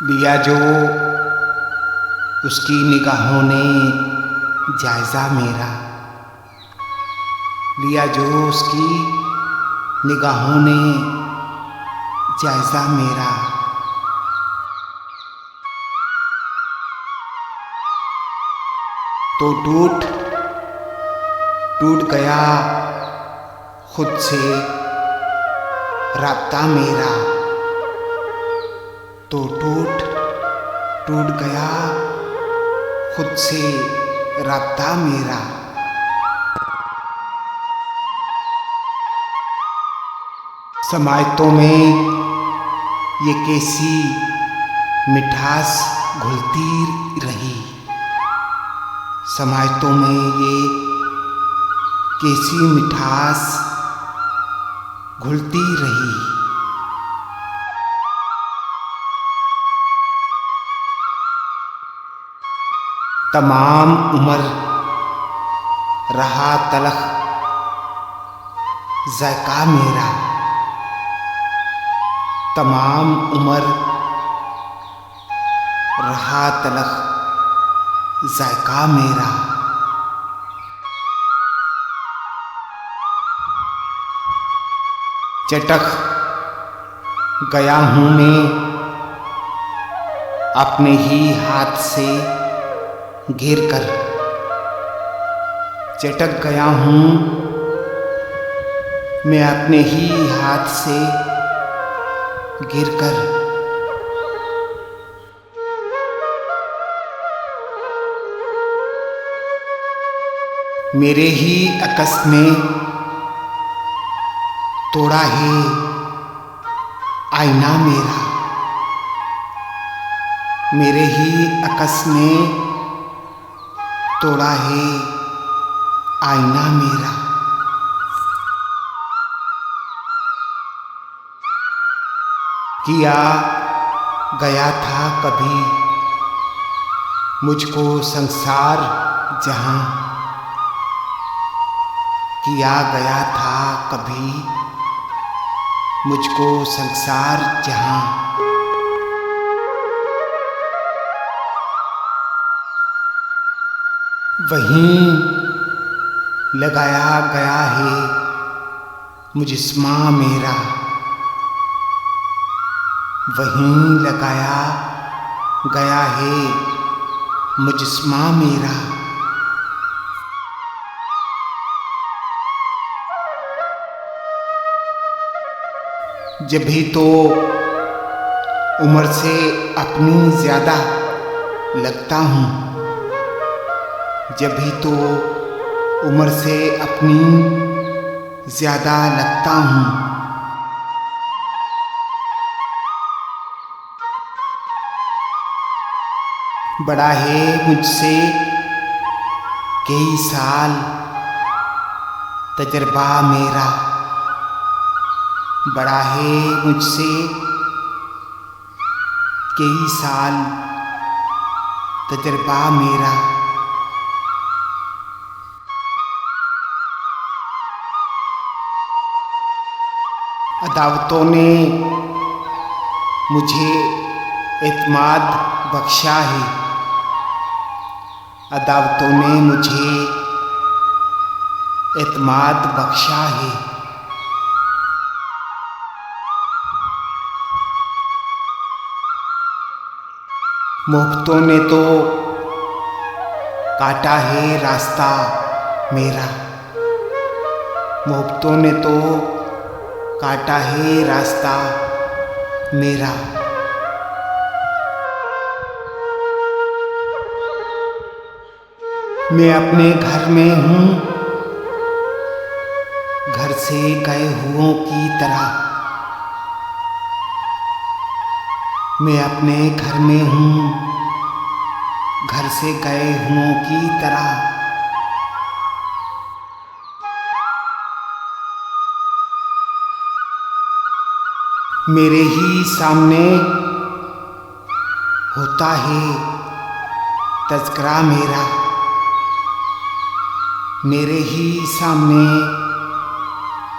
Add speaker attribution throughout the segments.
Speaker 1: लिया जो उसकी निगाहों ने जायज़ा मेरा, लिया जो उसकी निगाहों ने जायज़ा मेरा। तो टूट गया खुद से राब्ता मेरा, तो टूट गया खुद से राब्ता मेरा। समायतों में ये कैसी मिठास घुलती रही, समायतों में ये कैसी मिठास घुलती रही। तमाम उम्र रहा तलख ज़ायक़ा मेरा, तमाम उम्र रहा तलख ज़ायक़ा मेरा। चटक गया हूँ मैं अपने ही हाथ से घिर कर, चटक गया हूँ मैं अपने ही हाथ से गिर कर। मेरे ही अकस में तोड़ा है आईना मेरा, मेरे ही अकस में तोड़ा है आईना मेरा। किया गया था कभी मुझको संसार जहां, किया गया था कभी मुझको संसार जहां। वहीं लगाया गया है मुजस्मा मेरा, वहीं लगाया गया है मुजस्मा मेरा। जब भी तो उम्र से अपनी ज़्यादा लगता हूँ, जब भी तो उम्र से अपनी ज़्यादा लगता हूँ। बड़ा है मुझसे कई साल तजर्बा मेरा, बड़ा है मुझसे कई साल तजर्बा मेरा। अदावतों ने मुझे एतमाद बख्शा है, अदावतों ने मुझे एतमाद बख्शा है। मोहब्बतों ने तो काटा है रास्ता मेरा, मोहब्बतों ने तो काटा है रास्ता मेरा। मैं अपने घर में हूँ घर से गए हुओं की तरह, मैं अपने घर में हूँ घर से गए हुओं की तरह। मेरे ही सामने होता है तज़किरा मेरा, मेरे ही सामने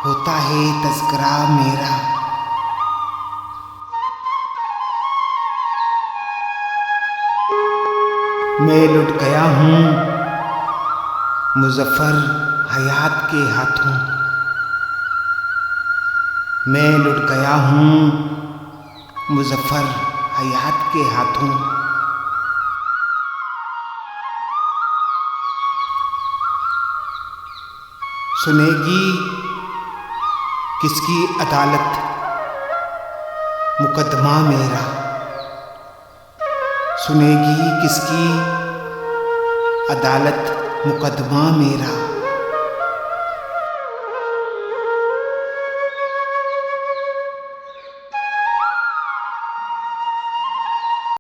Speaker 1: होता है तज़किरा मेरा। मैं लुट गया हूँ मुज़फ़्फ़र हयात के हाथों। मैं लुट गया हूँ मुज़फ़्फ़र हयात के हाथों। सुनेगी किसकी अदालत मुकदमा मेरा। सुनेगी किसकी अदालत मुकदमा मेरा।